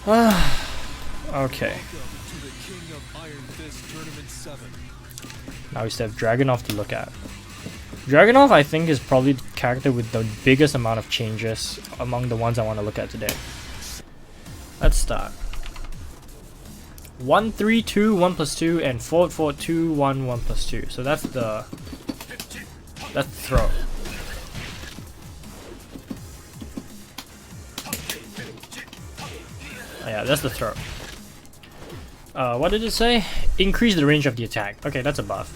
Okay. Now we still have Dragunov to look at. Dragunov, I think, is probably the character with the biggest amount of changes among the ones I want to look at today. Let's start. 1 3 2 1 plus 2 and 4 4 2 1 1 plus 2. So that's the throw. Oh, yeah, that's the throw. What did it say? Increase the range of the attack. Okay, that's a buff.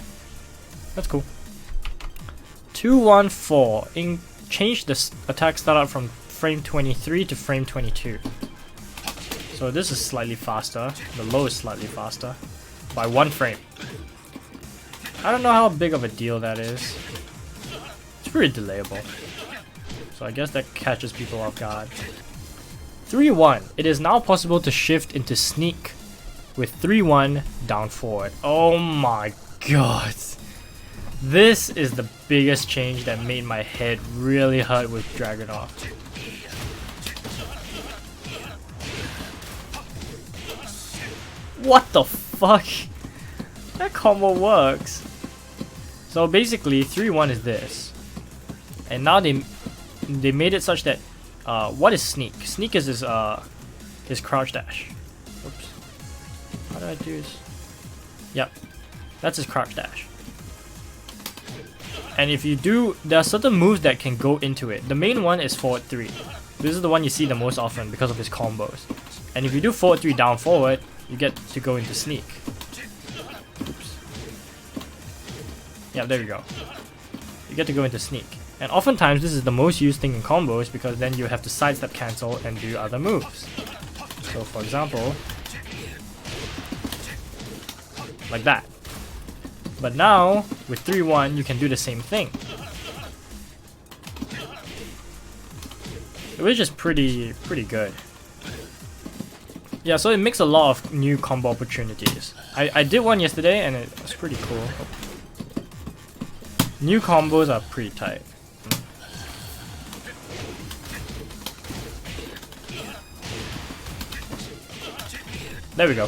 That's cool. 2 1 4. Change the attack startup from frame 23 to frame 22. So this is slightly faster. The low is slightly faster by 1 frame. I don't know how big of a deal that is. It's pretty delayable. So I guess that catches people off guard. 3-1. It is now possible to shift into sneak with 3-1 down forward. Oh my god. This is the biggest change that made my head really hurt with Dragunov. What the fuck? That combo works. So basically 3-1 is this. And now they made it such that what is sneak? Sneak is his crouch dash. Oops. How did I do this? Yep. That's his crouch dash. And if you do, there are certain moves that can go into it. The main one is forward 3. This is the one you see the most often because of his combos. And if you do forward 3 down forward, you get to go into sneak. Oops. Yeah, there we go. You get to go into sneak. And oftentimes this is the most used thing in combos because then you have to sidestep cancel and do other moves. So for example, like that. But now, with 3-1, you can do the same thing. Which is pretty good. Yeah, so it makes a lot of new combo opportunities. I did one yesterday and it was pretty cool. New combos are pretty tight. There we go.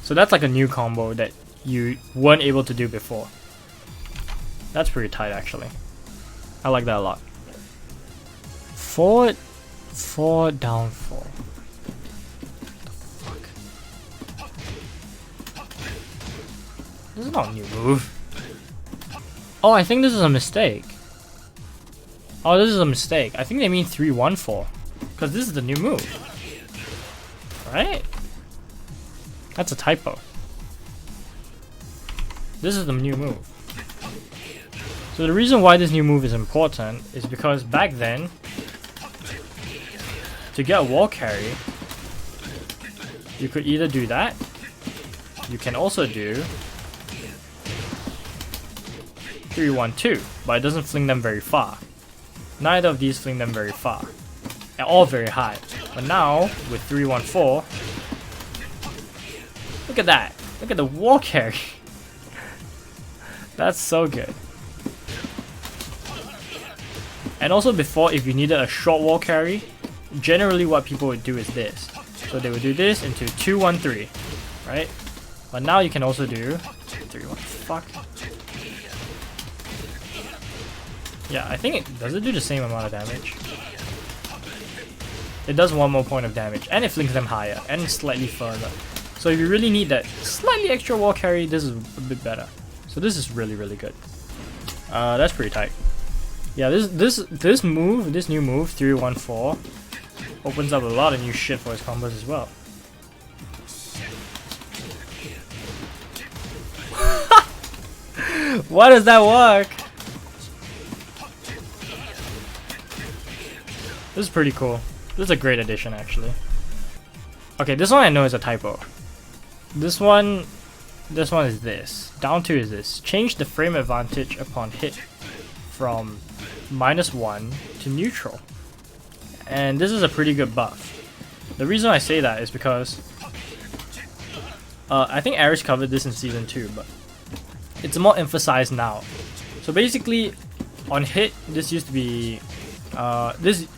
So that's like a new combo that you weren't able to do before. That's pretty tight actually. I like that a lot. Forward 4 down 4. What the fuck? This is not a new move. Oh, I think this is a mistake. Oh, this is a mistake. I think they mean 3-1-4. Because this is the new move. Right? That's a typo. This is the new move. So the reason why this new move is important is because back then, to get a wall carry, you could either do that, you can also do 3-1-2, but it doesn't fling them very far. Neither of these fling them very far. They're all very high. But now, with 3-1-4, look at that. Look at the wall carry. That's so good. And also before, if you needed a short wall carry, generally what people would do is this. So they would do this into 2-1-3, right? But now you can also do 3-1. Fuck. Yeah, I think does it do the same amount of damage? It does 1 more point of damage, and it flings them higher and slightly further. So if you really need that slightly extra wall carry, this is a bit better. So this is really good. That's pretty tight. Yeah, this new move 3-1-4 opens up a lot of new shit for his combos as well. Why does that work? This is pretty cool. This is a great addition actually. Okay, this one I know is a typo. This one is this. Down 2 is this. Change the frame advantage upon hit from -1 to neutral. And this is a pretty good buff. The reason I say that is because I think Aris covered this in season 2, but it's more emphasized now. So basically, on hit, this used to be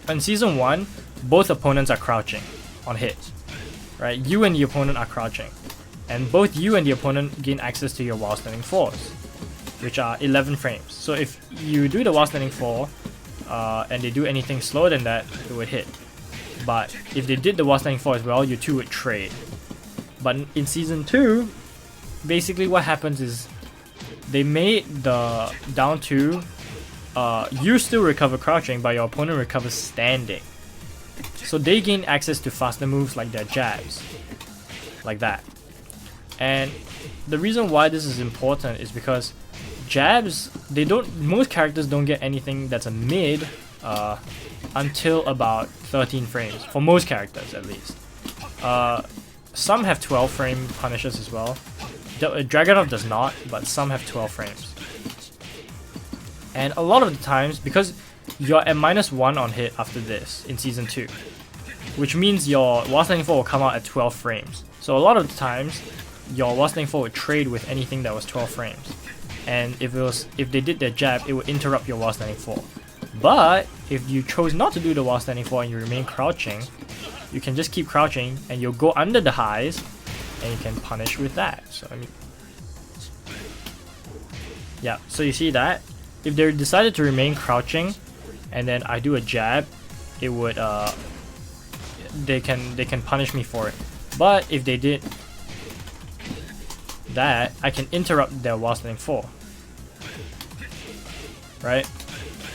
in season 1, both opponents are crouching on hit. right? You and the opponent are crouching, and both you and the opponent gain access to your while standing 4s, which are 11 frames. So if you do the while standing 4 and they do anything slower than that, it would hit. But if they did the while standing 4 as well, you two would trade. But in season 2, basically what happens is they made the down 2, you still recover crouching, but your opponent recovers standing. So they gain access to faster moves like their jabs, like that. And the reason why this is important is because jabs, most characters don't get anything that's a mid until about 13 frames, for most characters at least. Some have 12 frame punishes as well. Dragunov does not, but some have 12 frames. And a lot of the times, because you're at -1 on hit after this in season 2, which means your while standing 4 will come out at 12 frames. So a lot of the times, your while standing 4 would trade with anything that was 12 frames. And if they did their jab, it would interrupt your while standing 4. But if you chose not to do the while standing 4 and you remain crouching, you can just keep crouching and you'll go under the highs and you can punish with that. So I mean, yeah, so you see that? If they decided to remain crouching and then I do a jab, it would they can punish me for it. But if they did that, I can interrupt their while standing 4. Right?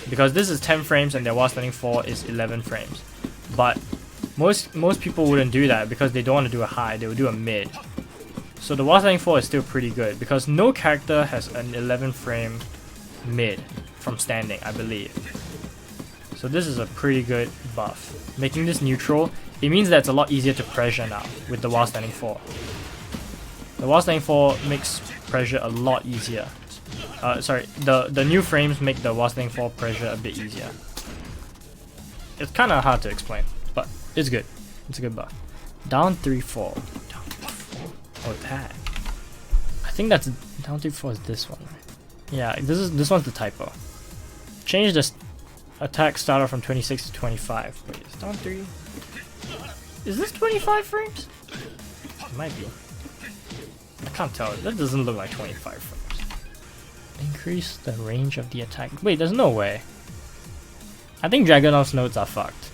Because this is 10 frames and their while standing 4 is 11 frames. But most people wouldn't do that because they don't want to do a high, they would do a mid. So the while standing 4 is still pretty good because no character has an 11 frame mid from standing, I believe. So this is a pretty good buff. Making this neutral, it means that it's a lot easier to pressure now with the while standing 4. The while standing 4 makes pressure a lot easier. Sorry, the new frames make the while standing 4 pressure a bit easier. It's kind of hard to explain, but it's good. It's a good buff. Down 3-4. Down 3-4. Oh, that. I think that's down 3-4 is this one, right? Yeah, this one's the typo. Change the attack starter from 26 to 25. Wait, it's down 3. Is this 25 frames? It might be. I can't tell. That doesn't look like 25 frames. Increase the range of the attack. Wait, there's no way. I think Dragunov's notes are fucked.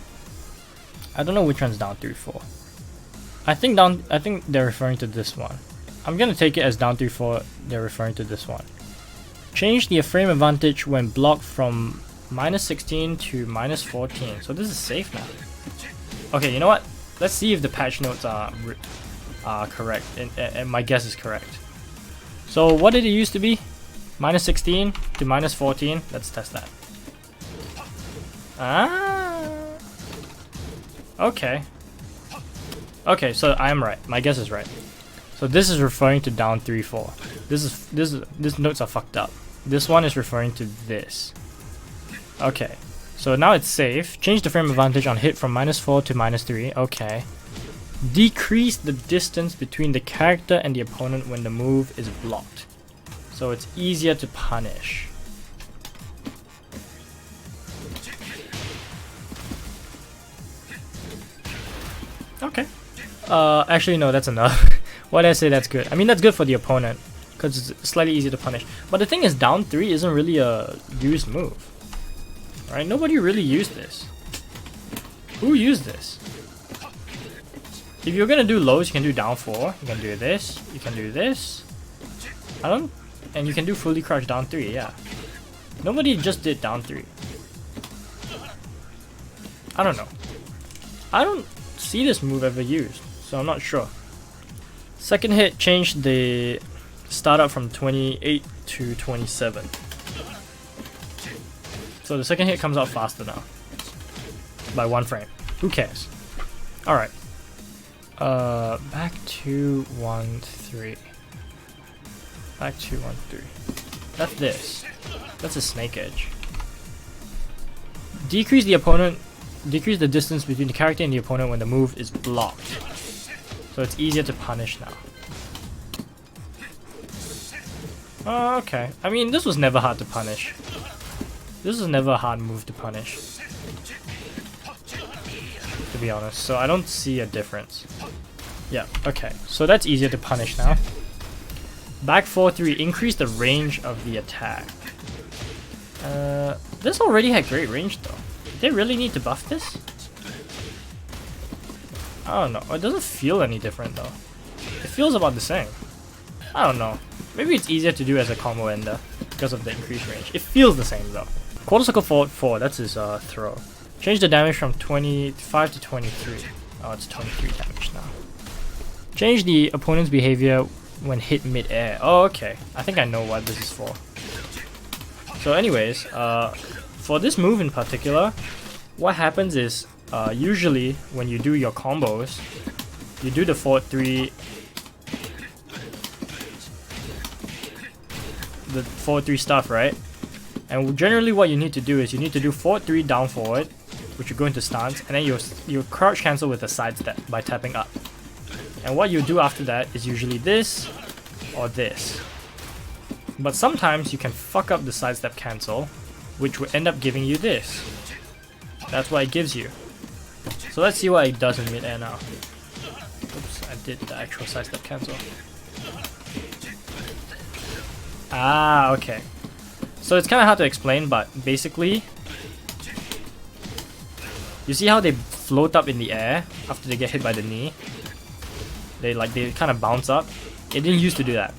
I don't know which one's down 3-4. I think they're referring to this one. I'm gonna take it as down 3-4. They're referring to this one. Change the frame advantage when blocked from -16 to -14. So this is safe now. Okay, you know what? Let's see if the patch notes are correct, and my guess is correct. So what did it used to be? -16 to -14. Let's test that. Okay. Okay, so I am right. My guess is right. So this is referring to down 3-4. This notes are fucked up. This one is referring to this. Okay. So now it's safe. Change the frame advantage on hit from -4 to -3. Okay. Decrease the distance between the character and the opponent when the move is blocked. So it's easier to punish. Okay. Actually no, that's enough. Why did I say that's good? I mean that's good for the opponent because it's slightly easier to punish. But the thing is, down 3 isn't really a used move. Right? Nobody really used this. Who used this? If you're gonna do lows, you can do down 4. You can do this. You can do this. And you can do fully crouch down 3. Yeah. Nobody just did down 3. I don't know. I don't see this move ever used, so I'm not sure. Second hit changed the startup from 28 to 27. So the second hit comes out faster now. By 1 frame. Who cares? Alright. Back to 1-3. Back to 1-3. That's this. That's a snake edge. Decrease the distance between the character and the opponent when the move is blocked. So it's easier to punish now. Okay. I mean, this was never hard to punish. This was never a hard move to punish, to be honest. So I don't see a difference. Yeah, okay. So that's easier to punish now. Back 4-3, increase the range of the attack. This already had great range though. Did they really need to buff this? I don't know. It doesn't feel any different though. It feels about the same. I don't know. Maybe it's easier to do as a combo ender because of the increased range. It feels the same though. Quarter circle forward 4, that's his throw. Change the damage from 25 to 23. Oh, it's 23 damage now. Change the opponent's behavior when hit mid-air. Oh, okay. I think I know what this is for. So anyways, for this move in particular, what happens is, usually when you do your combos, you do the forward 3, the forward 3 stuff, right? And generally what you need to do is you need to do forward 3 down forward, which you go into stance, and then you crouch cancel with a sidestep by tapping up. And what you do after that is usually this or this. But sometimes you can fuck up the sidestep cancel, which will end up giving you this. That's what it gives you. So let's see what it does in mid-air now. Oops, I did the actual sidestep cancel. Ah, okay. So it's kind of hard to explain, but basically, you see how they float up in the air after they get hit by the knee? They kind of bounce up. It didn't used to do that.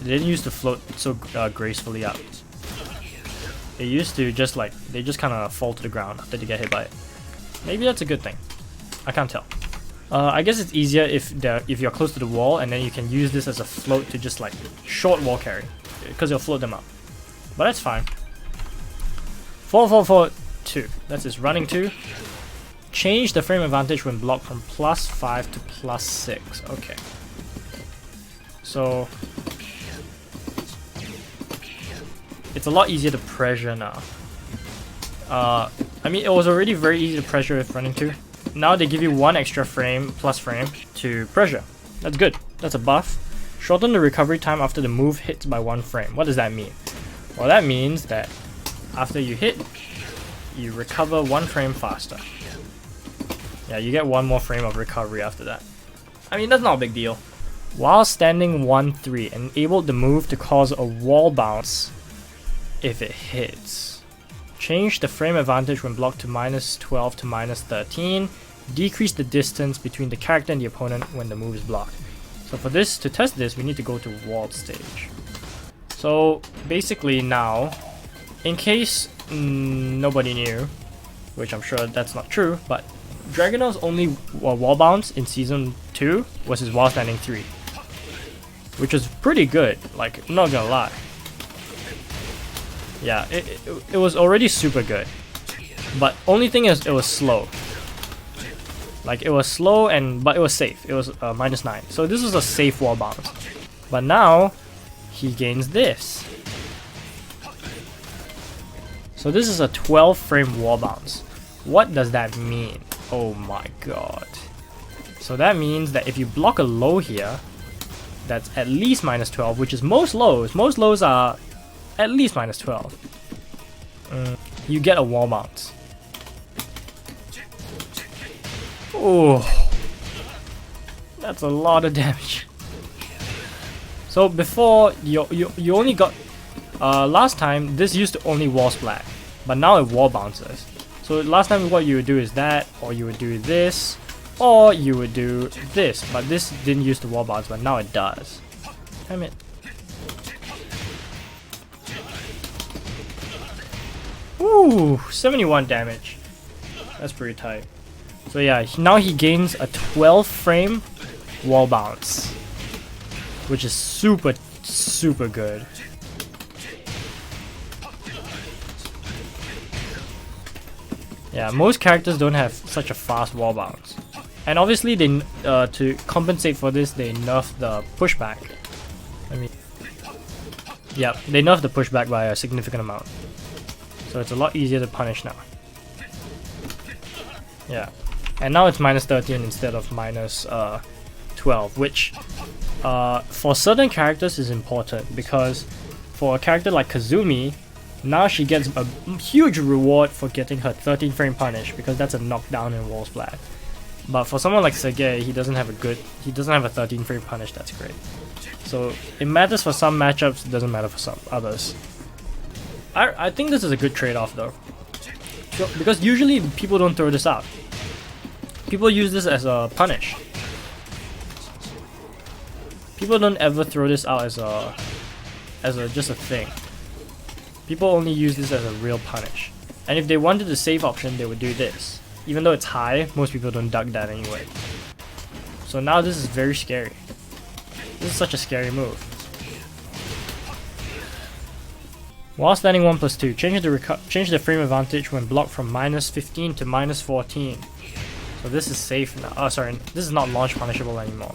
It didn't used to float so gracefully up. They used to just kind of fall to the ground after they get hit by it. Maybe that's a good thing. I can't tell. I guess it's easier if you're close to the wall, and then you can use this as a float to just like short wall carry, because you'll float them up. But that's fine. 4-4-4-2. That's his running 2. Change the frame advantage when blocked from +5 to +6. Okay. So it's a lot easier to pressure now. I mean, it was already very easy to pressure with running 2. Now they give you 1 extra frame, plus frame, to pressure. That's good. That's a buff. Shorten the recovery time after the move hits by 1 frame. What does that mean? Well, that means that after you hit, you recover 1 frame faster. Yeah, you get 1 more frame of recovery after that. I mean, that's not a big deal. While standing 1-3, enabled the move to cause a wall bounce if it hits. Change the frame advantage when blocked to -12 to -13. Decrease the distance between the character and the opponent when the move is blocked. So for this, to test this, we need to go to walled stage. So basically now, in case nobody knew, which I'm sure that's not true, but Dragunov's only wall bounce in Season 2 was his while standing 3. Which was pretty good, like, I'm not gonna lie. Yeah, it was already super good. But only thing is, it was slow. Like, it was slow, but it was safe. It was -9. So this was a safe wall bounce. But now, he gains this. So this is a 12 frame wall bounce. What does that mean? Oh my god. So that means that if you block a low here, that's at least -12, which is most lows. Most lows are at least -12. You get a wall bounce. Oh, that's a lot of damage. So before you only got last time this used to only wall splat, but now it wall bounces. So last time what you would do is that, or you would do this, or you would do this, but this didn't use the wall bounce, but now it does. Damn it. Ooh, 71 damage. That's pretty tight. So yeah, now he gains a 12 frame wall bounce, which is super, super good. Yeah, most characters don't have such a fast wall bounce. And obviously, they to compensate for this, they nerfed the pushback. I mean, yeah, they nerfed the pushback by a significant amount. So it's a lot easier to punish now. Yeah, and now it's -13 instead of -12, which for certain characters is important, because for a character like Kazumi, now she gets a huge reward for getting her 13 frame punish, because that's a knockdown in wall splat. But for someone like Sergei, he doesn't have a 13 frame punish that's great. So it matters for some matchups, it doesn't matter for some others. I think this is a good trade-off though. Because usually people don't throw this out. People use this as a punish. People don't ever throw this out as just a thing. People only use this as a real punish. And if they wanted the safe option, they would do this. Even though it's high, most people don't duck that anyway. So now this is very scary. This is such a scary move. While standing 1+2, change the frame advantage when blocked from -15 to -14. So this is safe now. Oh, sorry, this is not launch punishable anymore.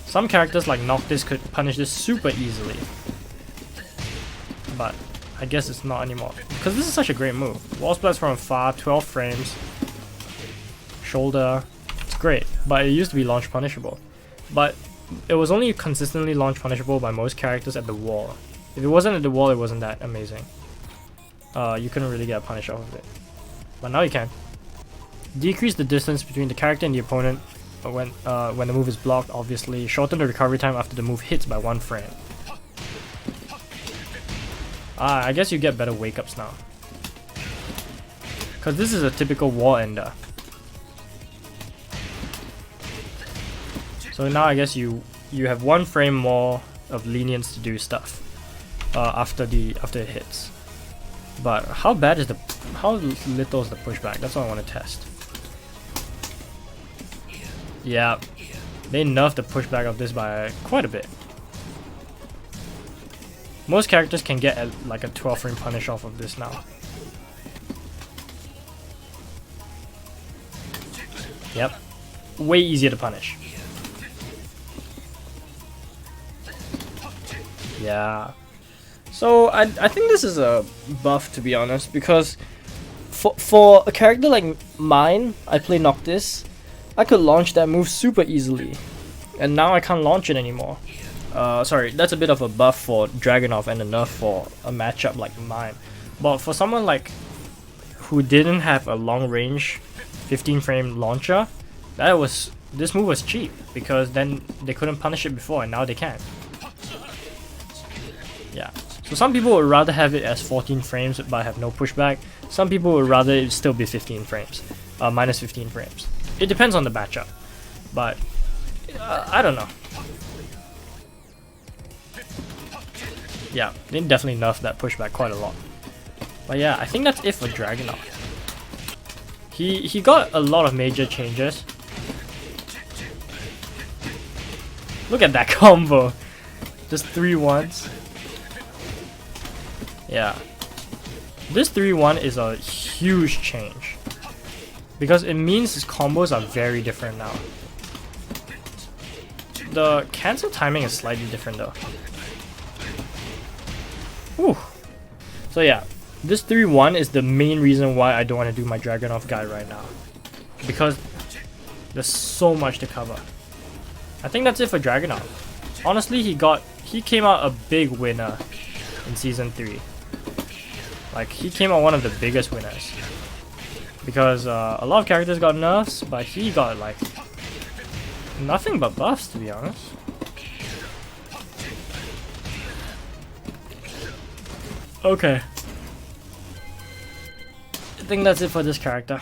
Some characters like Noctis could punish this super easily, but I guess it's not anymore because this is such a great move. Wall splats from far, 12 frames, shoulder. It's great, but it used to be launch punishable. But it was only consistently launch punishable by most characters at the wall. If it wasn't at the wall, it wasn't that amazing. You couldn't really get a punish off of it. But now you can. Decrease the distance between the character and the opponent when the move is blocked, obviously. Shorten the recovery time after the move hits by 1 frame. I guess you get better wake-ups now. Because this is a typical wall ender. So now I guess you have 1 frame more of lenience to do stuff after it hits. But how little is the pushback? That's what I want to test. Yeah, they nerfed the pushback of this by quite a bit. Most characters can get like a 12 frame punish off of this now. Yep, way easier to punish. Yeah. So I think this is a buff, to be honest, because for a character like mine, I play Noctis, I could launch that move super easily, and now I can't launch it anymore. Sorry, that's a bit of a buff for Dragunov and a nerf for a matchup like mine. But for someone like who didn't have a long range 15 frame launcher, this move was cheap because then they couldn't punish it before and now they can. Yeah. So some people would rather have it as 14 frames but have no pushback. Some people would rather it still be 15 frames, minus 15 frames. It depends on the matchup, but I don't know. Yeah, they definitely nerfed that pushback quite a lot. But yeah, I think that's it for Dragunov. He got a lot of major changes. Look at that combo, just 3 ones. Yeah, this 3-1 is a huge change because it means his combos are very different now. The cancel timing is slightly different though. Whew. So yeah, this 3-1 is the main reason why I don't want to do my Dragunov guy right now, because there's so much to cover. I think that's it for Dragunov. Honestly, he came out a big winner in season 3. Like, he came out one of the biggest winners because a lot of characters got nerfs, but he got like nothing but buffs, to be honest. Okay, I think that's it for this character.